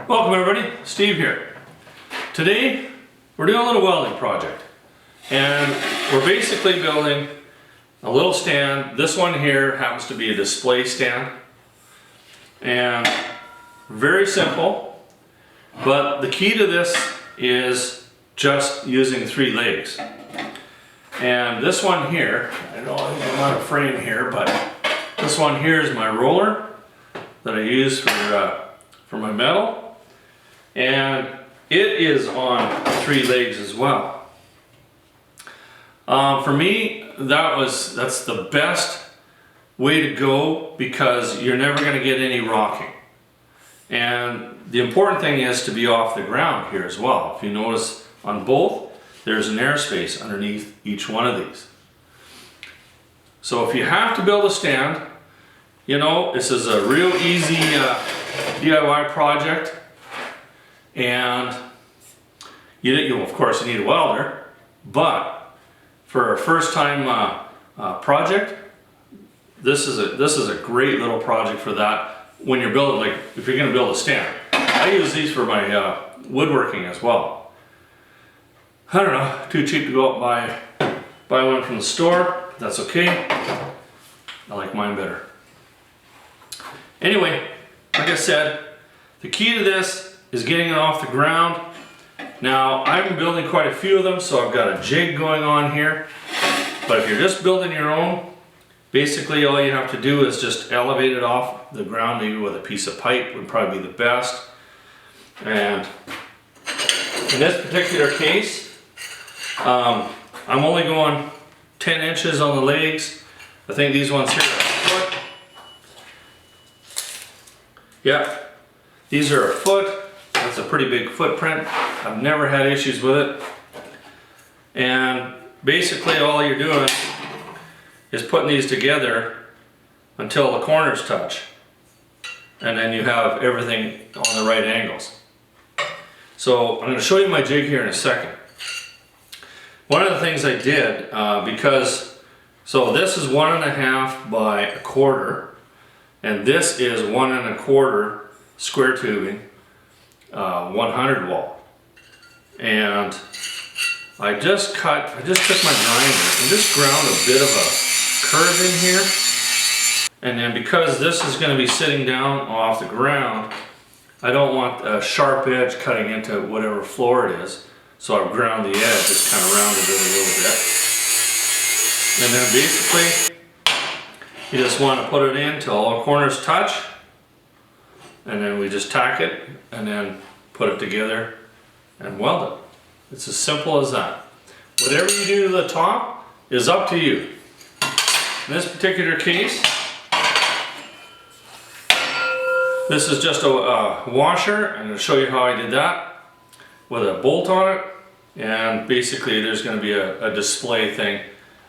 Welcome everybody, Steve here. Today we're doing a little welding project and we're basically building a little stand. This one here happens to be a display stand and very simple, but the key to this is just using 3 legs. And this one here, I know I'm out of frame here, but this one here is my roller that I use for my metal. And it is on 3 legs as well. For me, that's the best way to go because you're never going to get any rocking. And the important thing is to be off the ground here as well. If you notice on both, there's an airspace underneath each one of these. So if you have to build a stand, you know, this is a real easy DIY project. And you of course you need a welder, but for a first time project, this is a great little project for that when you're building, like if you're going to build a stand. I use these for my woodworking as well. I don't know, too cheap to go out and buy one from the store. That's okay. I like mine better. Anyway, like I said, the key to this is getting it off the ground. Now, I'm building quite a few of them, so I've got a jig going on here. But if you're just building your own, basically all you have to do is just elevate it off the ground, maybe with a piece of pipe would probably be the best. And in this particular case, I'm only going 10 inches on the legs. I think these ones here are a foot. Yeah, these are a foot. That's a pretty big footprint. I've never had issues with it. And basically all you're doing is putting these together until the corners touch. And then you have everything on the right angles. So I'm going to show you my jig here in a second. One of the things I did, so this is 1.5 by 1/4, and this is 1 1/4 square tubing. 100 wall, and I just took my grinder and just ground a bit of a curve in here, and then because this is going to be sitting down off the ground, I don't want a sharp edge cutting into whatever floor it is, so I've ground the edge, just kind of rounded it a little bit, and then basically you just want to put it in till all corners touch. And then we just tack it and then put it together and weld it. It's as simple as that. Whatever you do to the top is up to you. In this particular case, this is just a washer. I'm going to show you how I did that with a bolt on it. And basically there's going to be a display thing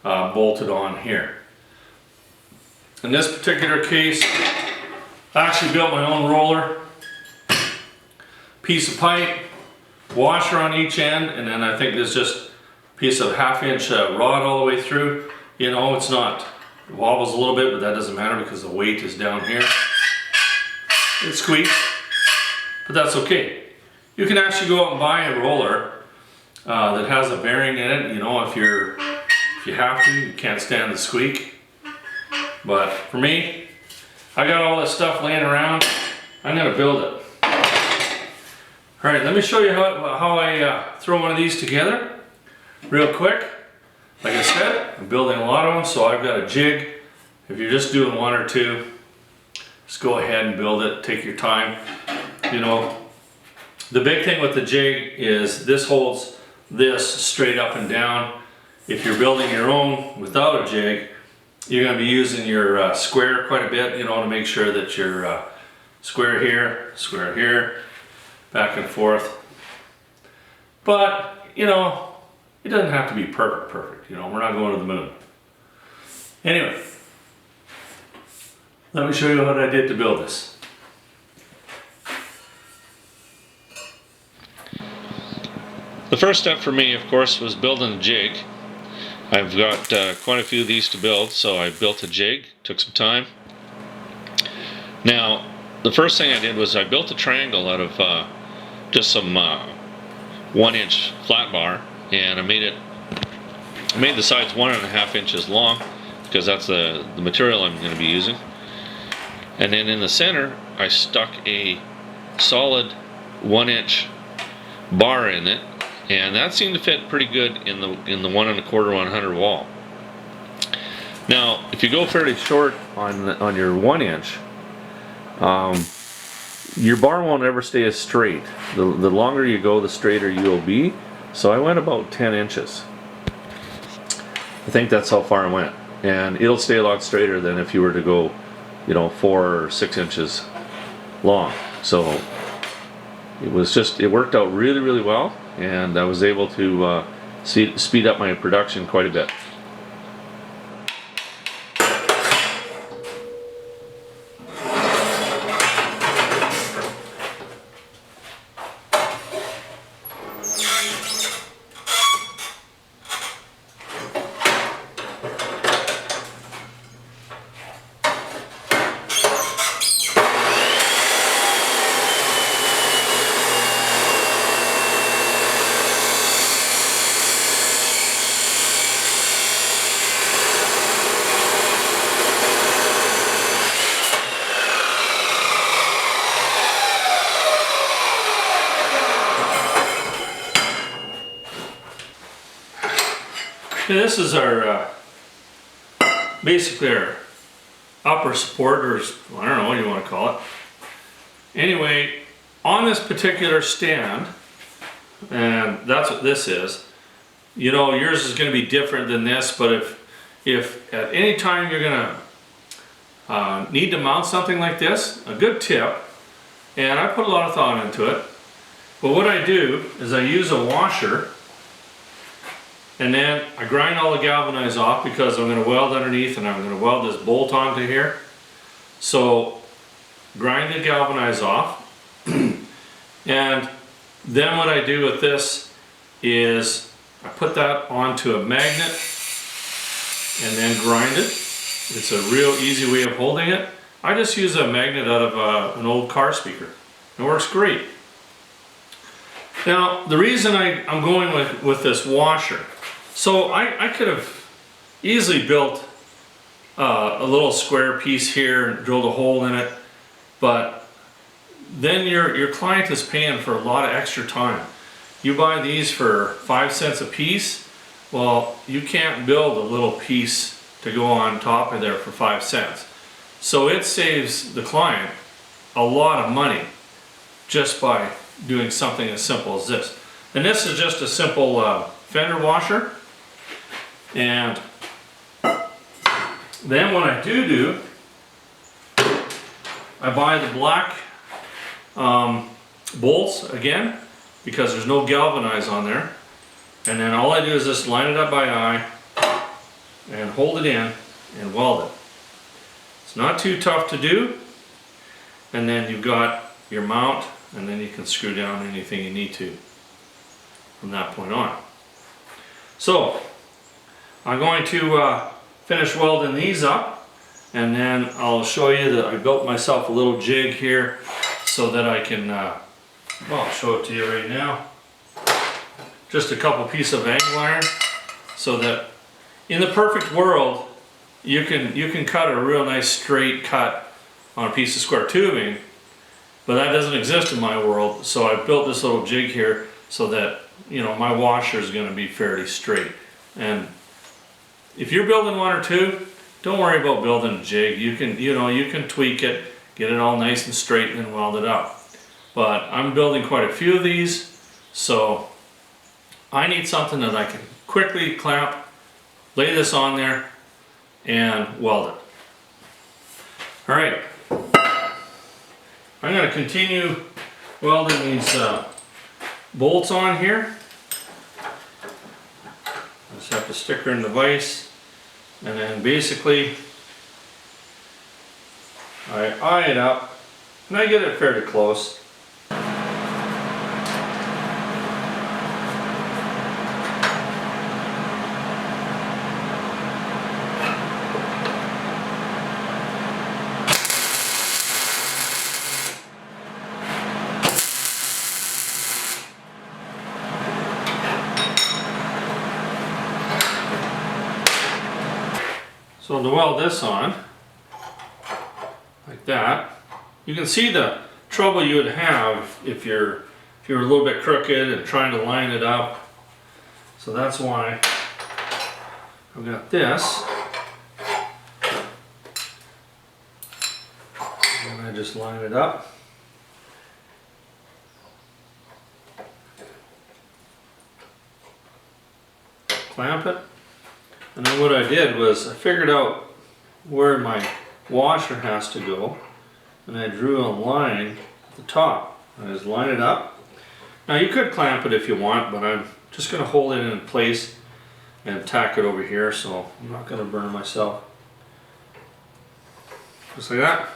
bolted on here. In this particular case, I actually built my own roller, piece of pipe, washer on each end, and then I think there's just a piece of 1/2 inch rod all the way through. You know, it wobbles a little bit, but that doesn't matter because the weight is down here. It squeaks, but that's okay. You can actually go out and buy a roller that has a bearing in it. You know, if you have to, you can't stand the squeak. But for me, I got all this stuff laying around. I'm going to build it. Alright, let me show you how I throw one of these together real quick. Like I said, I'm building a lot of them, so I've got a jig. If you're just doing 1 or 2, just go ahead and build it. Take your time. You know, the big thing with the jig is this holds this straight up and down. If you're building your own without a jig, you're going to be using your square quite a bit, you know, to make sure that you're square here, back and forth. But, you know, it doesn't have to be perfect, you know, we're not going to the moon. Anyway, let me show you what I did to build this. The first step for me, of course, was building a jig. I've got quite a few of these to build, so I built a jig, took some time. Now, the first thing I did was I built a triangle out of just some 1-inch flat bar, and I made the sides 1.5 inches long because that's the material I'm going to be using. And then in the center, I stuck a solid 1-inch bar in it, and that seemed to fit pretty good in the 1 1/4 100 wall. Now, if you go fairly short on your 1-inch, your bar won't ever stay as straight. The longer you go, the straighter you'll be. So I went about 10 inches. I think that's how far I went, and it'll stay a lot straighter than if you were to go, 4 or 6 inches long. So it worked out really, really well, and I was able to speed up my production quite a bit. This is our, basically our upper support, or I don't know what you want to call it. Anyway, on this particular stand, and that's what this is, yours is going to be different than this, but if at any time you're going to need to mount something like this, a good tip, and I put a lot of thought into it, but what I do is I use a washer, and then I grind all the galvanized off because I'm going to weld underneath, and I'm going to weld this bolt onto here. So grind the galvanized off, and then what I do with this is I put that onto a magnet and then grind it. It's a real easy way of holding it. I just use a magnet out of an old car speaker. It works great. Now, the reason I'm going with this washer, so I could have easily built a little square piece here and drilled a hole in it, but then your client is paying for a lot of extra time. You buy these for 5 cents a piece, well, you can't build a little piece to go on top of there for 5 cents. So it saves the client a lot of money just by doing something as simple as this. And this is just a simple fender washer. And then what I do, I buy the black bolts again, because there's no galvanized on there. And then all I do is just line it up by eye and hold it in and weld it. It's not too tough to do. And then you've got your mount, and then you can screw down anything you need to from that point on. So I'm going to finish welding these up, and then I'll show you that I built myself a little jig here so that I can, well, I'll show it to you right now. Just a couple pieces of angle iron, so that in the perfect world you can cut a real nice straight cut on a piece of square tubing, but that doesn't exist in my world. So I built this little jig here so that my washer is going to be fairly straight. And if you're building one or two, don't worry about building a jig. You can tweak it, get it all nice and straight, and then weld it up. But I'm building quite a few of these, so I need something that I can quickly clamp, lay this on there, and weld it. All right, I'm going to continue welding these bolts on here. I just have to stick her in the vise, and then basically I eye it up, and I get it fairly close. So to weld this on, like that, you can see the trouble you would have if you're a little bit crooked and trying to line it up. So that's why I've got this. And I just line it up. Clamp it. And then what I did was I figured out where my washer has to go, and I drew a line at the top. I just line it up. Now you could clamp it if you want, but I'm just going to hold it in place and tack it over here, so I'm not going to burn myself. Just like that.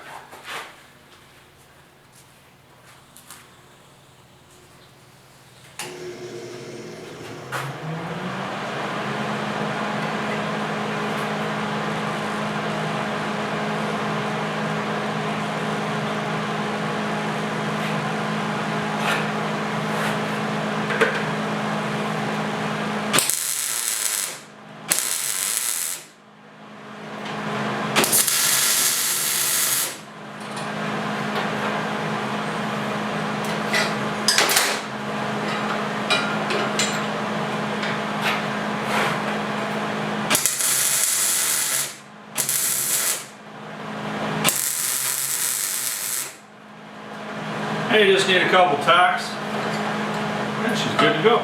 And you just need a couple tacks, and she's good to go.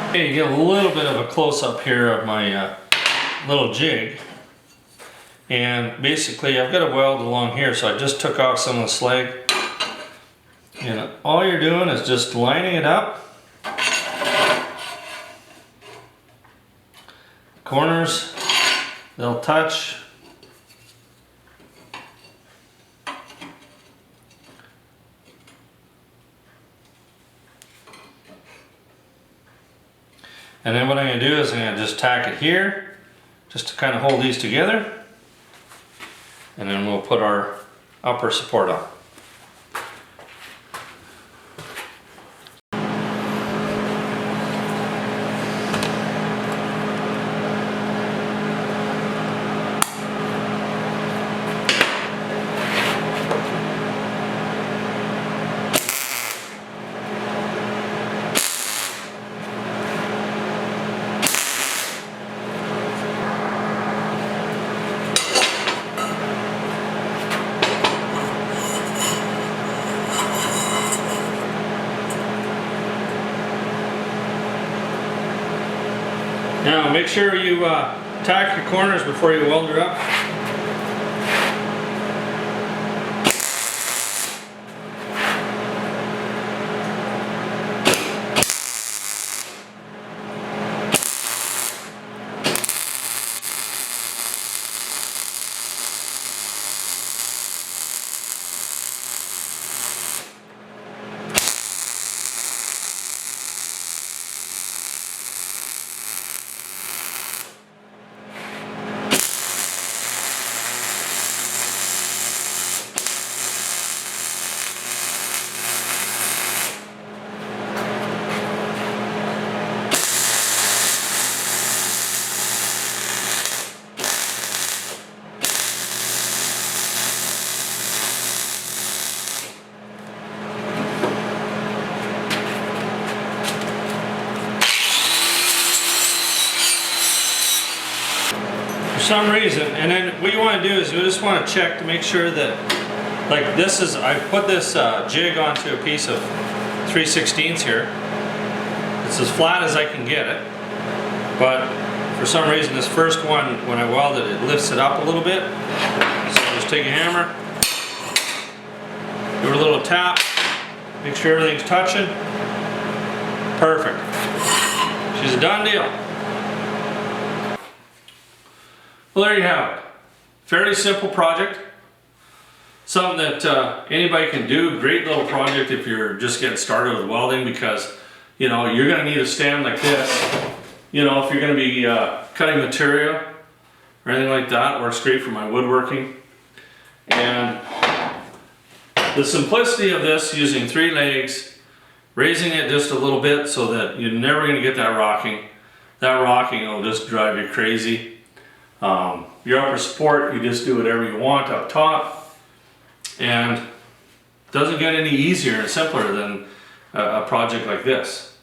Okay, you get a little bit of a close-up here of my little jig. And basically I've got a weld along here, so I just took off some of the slag. And all you're doing is just lining it up. Corners, they'll touch. And then what I'm going to do is I'm going to just tack it here, just to kind of hold these together. And then we'll put our upper support on. Now make sure you tack your corners before you weld her up. For some reason, and then what you want to do is you just want to check to make sure that, like this is, I put this jig onto a piece of 3/16 here. It's as flat as I can get it, but for some reason this first one, when I weld it, it lifts it up a little bit. So just take a hammer, do a little tap, make sure everything's touching. Perfect. She's a done deal. Well, there you have it. Fairly simple project. Something that anybody can do. Great little project if you're just getting started with welding, because you know you're going to need a stand like this. You know, if you're going to be cutting material or anything like that, works great for my woodworking. And the simplicity of this, using 3 legs, raising it just a little bit so that you're never going to get that rocking. That rocking will just drive you crazy. Your upper support, you just do whatever you want up top, and it doesn't get any easier and simpler than a project like this.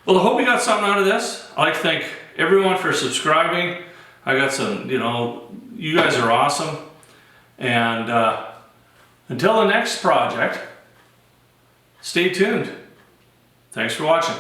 Well, I hope you got something out of this. I'd like to thank everyone for subscribing. I got some, you guys are awesome. And until the next project, stay tuned. Thanks for watching.